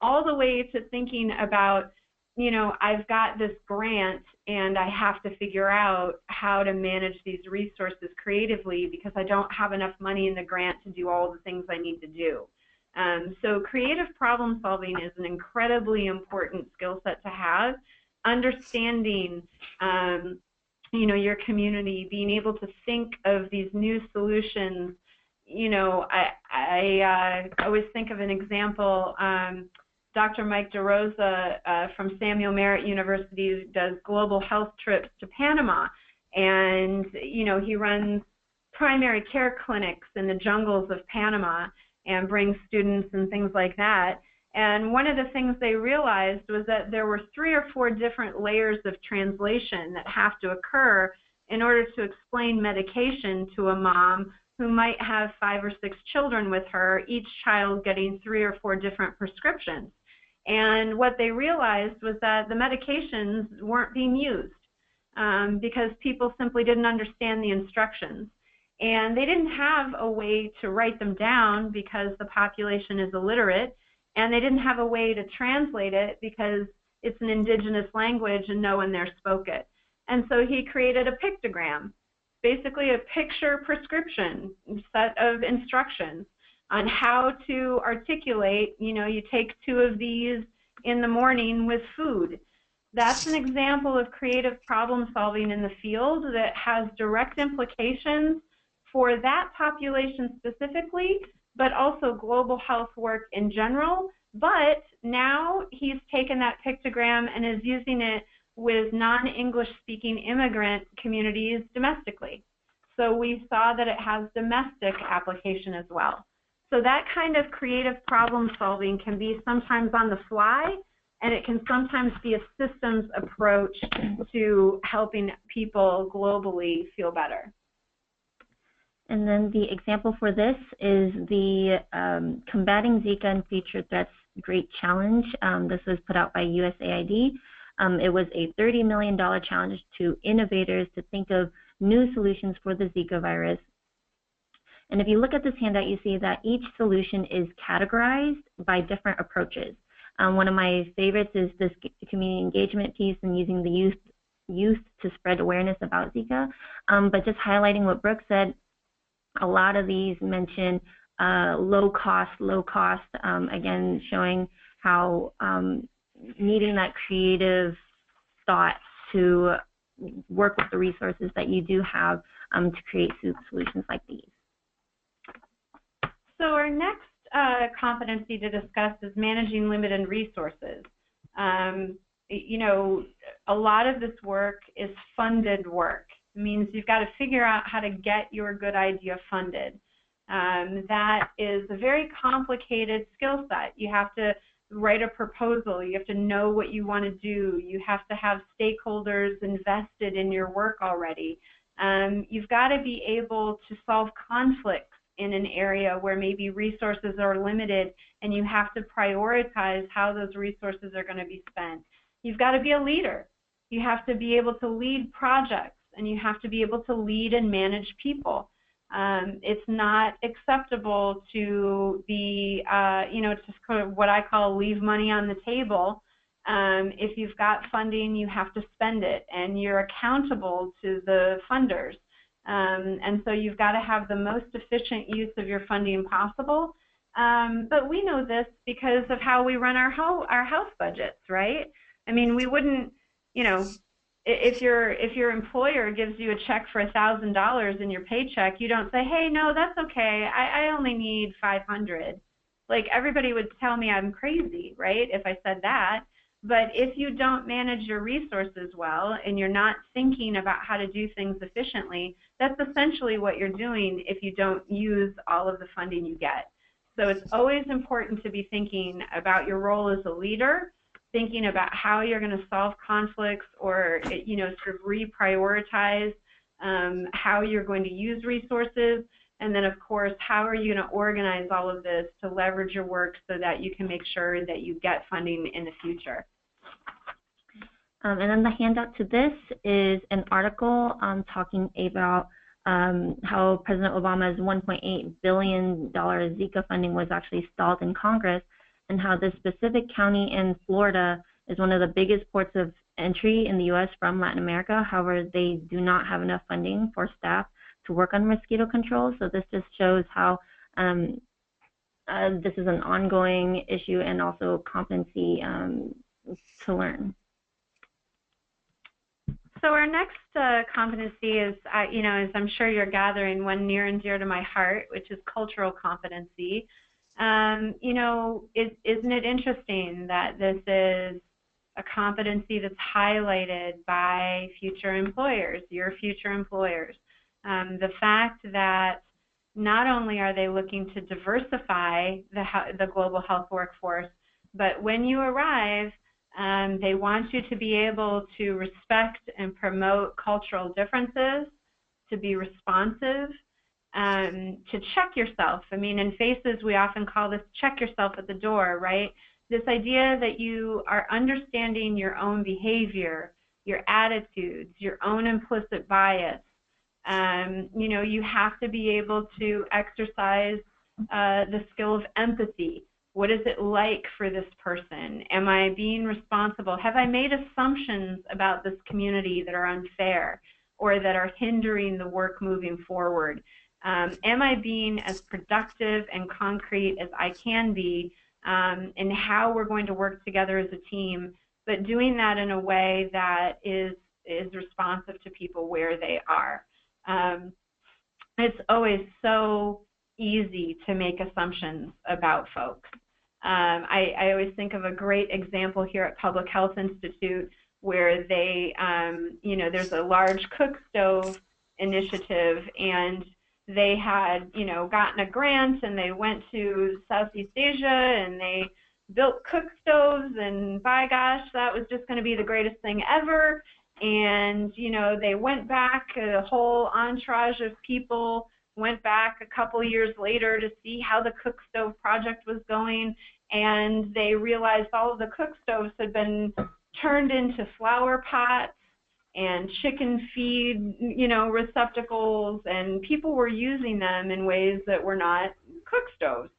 all the way to thinking about, I've got this grant and I have to figure out how to manage these resources creatively because I don't have enough money in the grant to do all the things I need to do. So creative problem solving is an incredibly important skill set to have. Understanding, your community, being able to think of these new solutions. I always think of an example. Dr. Mike DeRosa from Samuel Merritt University does global health trips to Panama, and he runs primary care clinics in the jungles of Panama and brings students and things like that. And one of the things they realized was that there were 3 or 4 different layers of translation that have to occur in order to explain medication to a mom who might have 5 or 6 children with her, each child getting 3 or 4 different prescriptions. And what they realized was that the medications weren't being used because people simply didn't understand the instructions. And they didn't have a way to write them down because the population is illiterate, and they didn't have a way to translate it because it's an indigenous language and no one there spoke it. And so he created a pictogram, basically a picture prescription set of instructions on how to articulate, you take 2 of these in the morning with food. That's an example of creative problem solving in the field that has direct implications for that population specifically, but also global health work in general. But now he's taken that pictogram and is using it with non-English speaking immigrant communities domestically. So we saw that it has domestic application as well. So that kind of creative problem solving can be sometimes on the fly, and it can sometimes be a systems approach to helping people globally feel better. And then the example for this is the Combating Zika and Future Threats Great Challenge. This was put out by USAID. It was a $30 million challenge to innovators to think of new solutions for the Zika virus. And if you look at this handout, you see that each solution is categorized by different approaches. One of my favorites is this community engagement piece and using the youth to spread awareness about Zika. But just highlighting what Brooke said, a lot of these mention low cost, again, showing how needing that creative thought to work with the resources that you do have to create solutions like these. So our next competency to discuss is managing limited resources. A lot of this work is funded work. It means you've got to figure out how to get your good idea funded. That is a very complicated skill set. You have to write a proposal. You have to know what you want to do. You have to have stakeholders invested in your work already. You've got to be able to solve conflicts in an area where maybe resources are limited and you have to prioritize how those resources are going to be spent. You've got to be a leader. You have to be able to lead projects, and you have to be able to lead and manage people. It's not acceptable to be, just kind of what I call leave money on the table. If you've got funding, you have to spend it, and you're accountable to the funders. And so you've got to have the most efficient use of your funding possible. But we know this because of how we run our house budgets, right? I mean, we wouldn't, you know, if your employer gives you a check for $1,000 in your paycheck, you don't say, hey, no, that's okay. I only need 500. Like, everybody would tell me I'm crazy, right, if I said that. But if you don't manage your resources well and you're not thinking about how to do things efficiently, that's essentially what you're doing if you don't use all of the funding you get. So it's always important to be thinking about your role as a leader, thinking about how you're going to solve conflicts or, you know, sort of reprioritize how you're going to use resources. And then, of course, how are you going to organize all of this to leverage your work so that you can make sure that you get funding in the future? And then the handout to this is an article talking about how President Obama's $1.8 billion Zika funding was actually stalled in Congress, and how this specific county in Florida is one of the biggest ports of entry in the U.S. from Latin America. However, they do not have enough funding for staff to work on mosquito control. So this just shows how this is an ongoing issue and also competency to learn. So our next competency is, you know, as I'm sure you're gathering, one near and dear to my heart, which is cultural competency. You know, isn't it interesting that this is a competency that's highlighted by future employers, your future employers? The fact that not only are they looking to diversify the global health workforce, but when you arrive, they want you to be able to respect and promote cultural differences, to be responsive, to check yourself. I mean, in FACES, we often call this check yourself at the door, right? This idea that you are understanding your own behavior, your attitudes, your own implicit bias. You know, you have to be able to exercise the skill of empathy. What is it like for this person? Am I being responsible? Have I made assumptions about this community that are unfair or that are hindering the work moving forward? Am I being as productive and concrete as I can be in how we're going to work together as a team, but doing that in a way that is responsive to people where they are? It's always so easy to make assumptions about folks. I always think of a great example here at Public Health Institute where they, you know, there's a large cook stove initiative, and they had, you know, gotten a grant, and they went to Southeast Asia and they built cook stoves, and by gosh, that was just going to be the greatest thing ever. And, you know, they went back, a whole entourage of people went back a couple years later to see how the cook stove project was going, and they realized all of the cook stoves had been turned into flower pots and chicken feed, you know, receptacles, and people were using them in ways that were not cook stoves.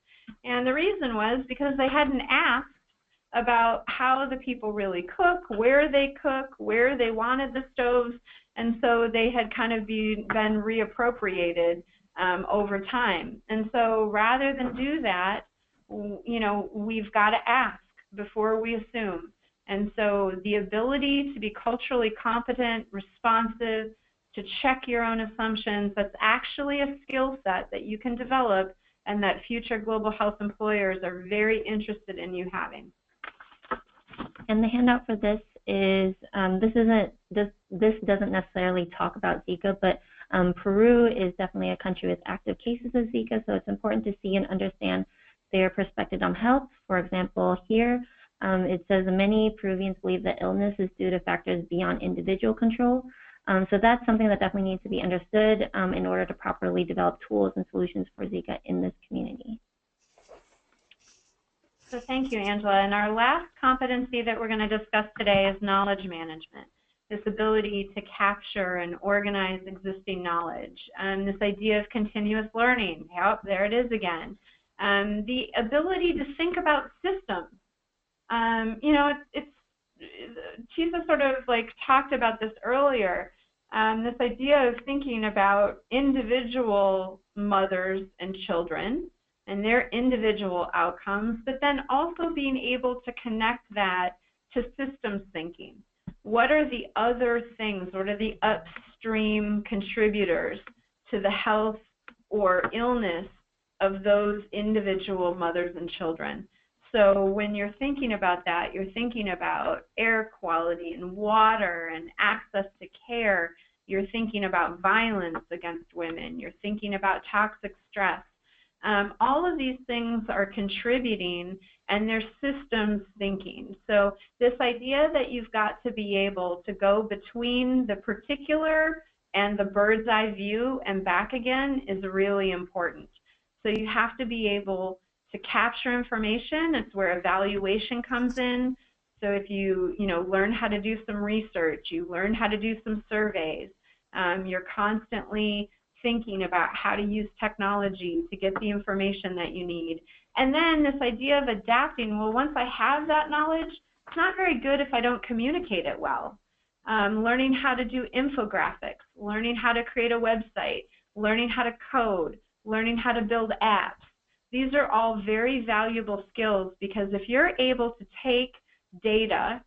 And the reason was because they hadn't asked about how the people really cook, where they cook, where they wanted the stoves, and so they had kind of been reappropriated over time. And so rather than do that, you know, we've got to ask before we assume. And so the ability to be culturally competent, responsive, to check your own assumptions, that's actually a skill set that you can develop and that future global health employers are very interested in you having. And the handout for this is, this doesn't necessarily talk about Zika, but Peru is definitely a country with active cases of Zika, so it's important to see and understand their perspective on health. For example, here it says many Peruvians believe that illness is due to factors beyond individual control. So that's something that definitely needs to be understood in order to properly develop tools and solutions for Zika in this community. So thank you, Angela. And our last competency that we're going to discuss today is knowledge management, this ability to capture and organize existing knowledge, this idea of continuous learning. Yep, there it is again. The ability to think about systems. You know, Tisa sort of like talked about this earlier, this idea of thinking about individual mothers and children, and their individual outcomes, but then also being able to connect that to systems thinking. What are the other things? What are the upstream contributors to the health or illness of those individual mothers and children? So when you're thinking about that, you're thinking about air quality and water and access to care. You're thinking about violence against women. You're thinking about toxic stress. All of these things are contributing, and they're systems thinking. So this idea that you've got to be able to go between the particular and the bird's eye view and back again is really important. So you have to be able to capture information. It's where evaluation comes in. So if you learn how to do some research, you learn how to do some surveys, you're constantly thinking about how to use technology to get the information that you need. And then this idea of adapting, well, once I have that knowledge, it's not very good if I don't communicate it well. Learning how to do infographics, learning how to create a website, learning how to code, learning how to build apps. These are all very valuable skills, because if you're able to take data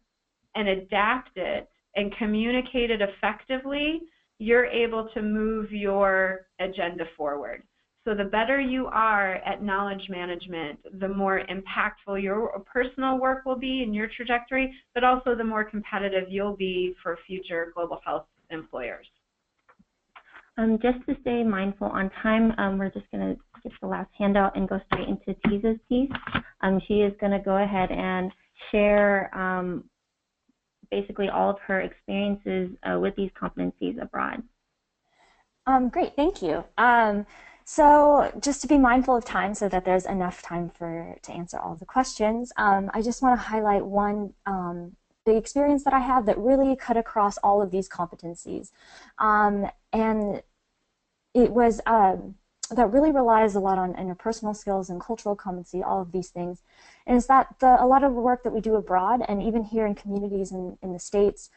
and adapt it and communicate it effectively, you're able to move your agenda forward. So the better you are at knowledge management, the more impactful your personal work will be in your trajectory, but also the more competitive you'll be for future global health employers. Just to stay mindful on time, we're just going to skip the last handout and go straight into Tiza's piece. She is going to go ahead and share basically all of her experiences with these competencies abroad. Great, thank you. So just to be mindful of time so that there's enough time to answer all the questions, I just want to highlight one the experience that I had that really cut across all of these competencies. And it was that really relies a lot on interpersonal skills and cultural competency, all of these things, is that a lot of the work that we do abroad and even here in communities in the States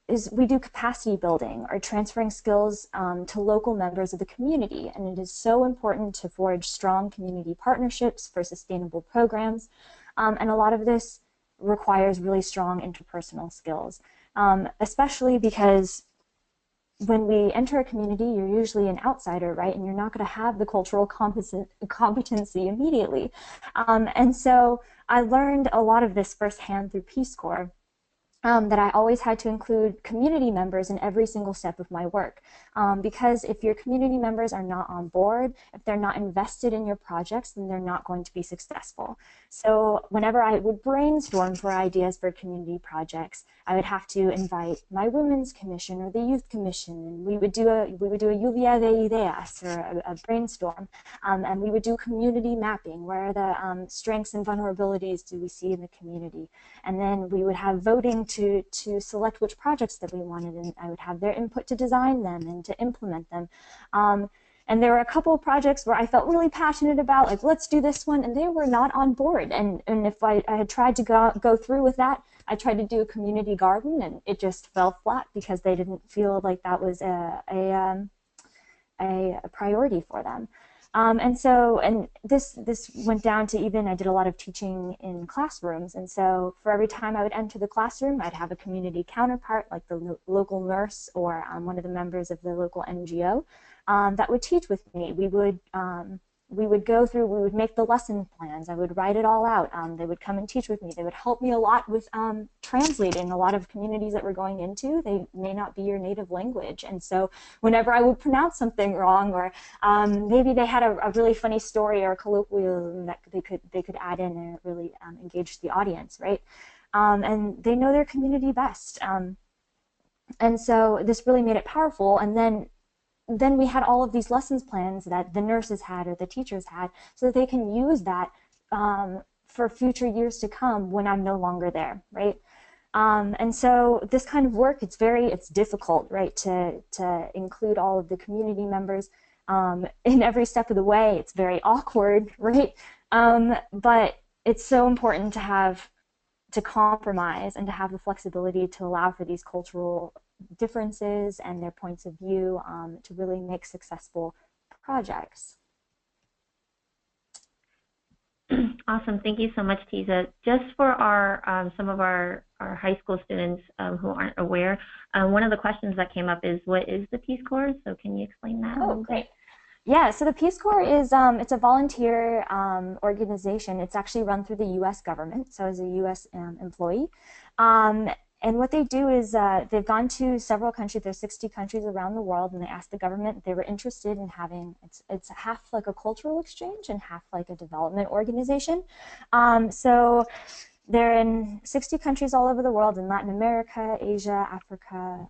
is we do capacity building or transferring skills to local members of the community. And it is so important to forge strong community partnerships for sustainable programs. And a lot of this requires really strong interpersonal skills, especially because when we enter a community, you're usually an outsider, right? And you're not going to have the cultural competency immediately. And so I learned a lot of this firsthand through Peace Corps. That I always had to include community members in every single step of my work. Because if your community members are not on board, if they're not invested in your projects, then they're not going to be successful. So whenever I would brainstorm for ideas for community projects, I would have to invite my Women's Commission or the Youth Commission, and we would do a lluvia de ideas, or a brainstorm, and we would do community mapping. Where are the strengths and vulnerabilities do we see in the community? And then we would have voting to select which projects that we wanted, and I would have their input to design them and to implement them. And there were a couple of projects where I felt really passionate about, like, let's do this one, and they were not on board. And if I had tried to go through with that, I tried to do a community garden, and it just fell flat because they didn't feel like that was a priority for them. And this went down to even, I did a lot of teaching in classrooms. And so for every time I would enter the classroom, I'd have a community counterpart, like the local nurse or one of the members of the local NGO that would teach with me. We would go through, we would make the lesson plans. I would write it all out. They would come and teach with me. They would help me a lot with translating. A lot of communities that we're going into, they may not be your native language. And so whenever I would pronounce something wrong, or maybe they had a really funny story or a colloquialism that they could add in, and it really engaged the audience, right? And they know their community best. And so this really made it powerful. And then we had all of these lessons plans that the nurses had or the teachers had, so that they can use that for future years to come when I'm no longer there, right? And so this kind of work, it's difficult, right, to include all of the community members in every step of the way. It's very awkward, right? But it's so important to compromise and to have the flexibility to allow for these cultural differences and their points of view to really make successful projects. Awesome. Thank you so much, Tiza. Just for our some of our high school students who aren't aware, one of the questions that came up is, what is the Peace Corps? So can you explain that a little great. bit? Yeah, so the Peace Corps is it's a volunteer organization. It's actually run through the U.S. government, so as a U.S. Employee. And what they do is they've gone to several countries. There's 60 countries around the world, and they asked the government if they were interested in having, it's half like a cultural exchange and half like a development organization. So they're in 60 countries all over the world, in Latin America, Asia, Africa,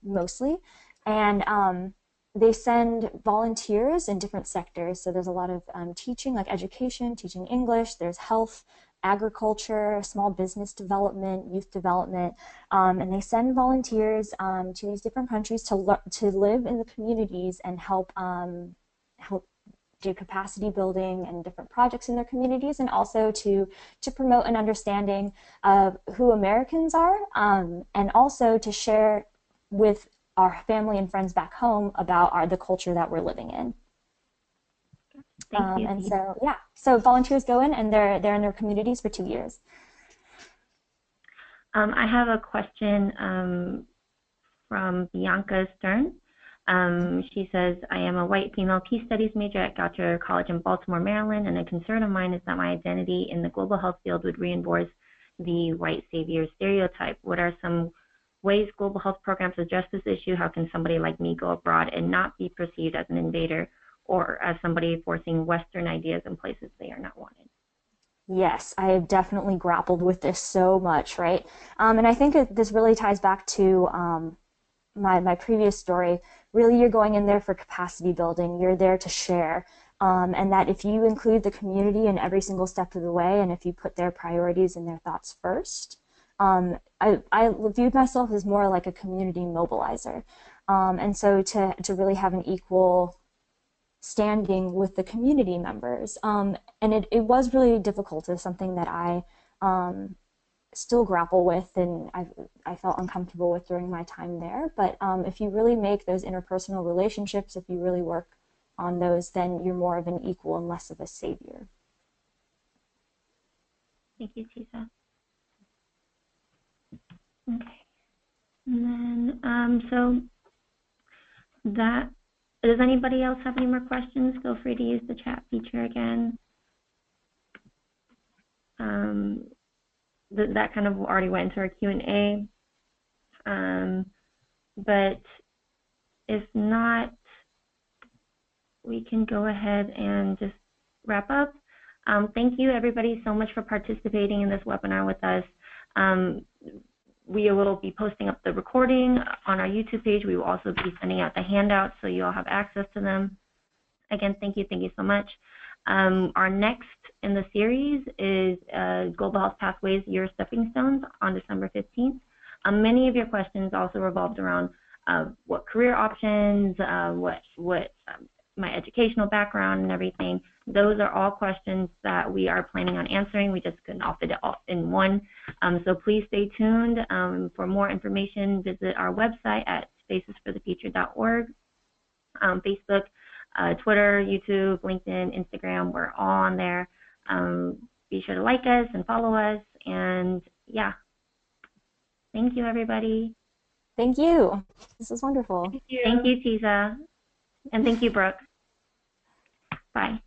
mostly. And they send volunteers in different sectors. So there's a lot of teaching, like education, teaching English, there's health, agriculture, small business development, youth development, and they send volunteers to these different countries to live in the communities and help do capacity building and different projects in their communities, and also to promote an understanding of who Americans are, and also to share with our family and friends back home about the culture that we're living in. Thank you. And so, yeah, so volunteers go in and they're in their communities for 2 years. I have a question from Bianca Stern. She says, I am a white female peace studies major at Goucher College in Baltimore, Maryland, and a concern of mine is that my identity in the global health field would reinforce the white savior stereotype. What are some ways global health programs address this issue? How can somebody like me go abroad and not be perceived as an invader or as somebody forcing Western ideas in places they are not wanted? Yes, I have definitely grappled with this so much, right? And I think this really ties back to my previous story. Really, you're going in there for capacity building. You're there to share. And that if you include the community in every single step of the way, and if you put their priorities and their thoughts first, I viewed myself as more like a community mobilizer. And so to really have an equal standing with the community members. And it was really difficult. It's something that I still grapple with, and I felt uncomfortable with during my time there. But if you really make those interpersonal relationships, if you really work on those, then you're more of an equal and less of a savior. Thank you, Tiza. Okay. And then, so that, does anybody else have any more questions? Feel free to use the chat feature again. That kind of already went into our Q&A. But if not, we can go ahead and just wrap up. Thank you, everybody, so much for participating in this webinar with us. We will be posting up the recording on our YouTube page. We will also be sending out the handouts so you all have access to them. Again, thank you so much. Our next in the series is Global Health Pathways, Your Stepping Stones on December 15th. Many of your questions also revolved around what career options, what my educational background and everything. Those are all questions that we are planning on answering. We just couldn't all fit it all in one. So please stay tuned. For more information, visit our website at spacesforthefuture.org. Facebook, Twitter, YouTube, LinkedIn, Instagram, we're all on there. Be sure to like us and follow us. And yeah, thank you, everybody. Thank you. This was wonderful. Thank you, Tiza. And thank you, Brooke. Bye.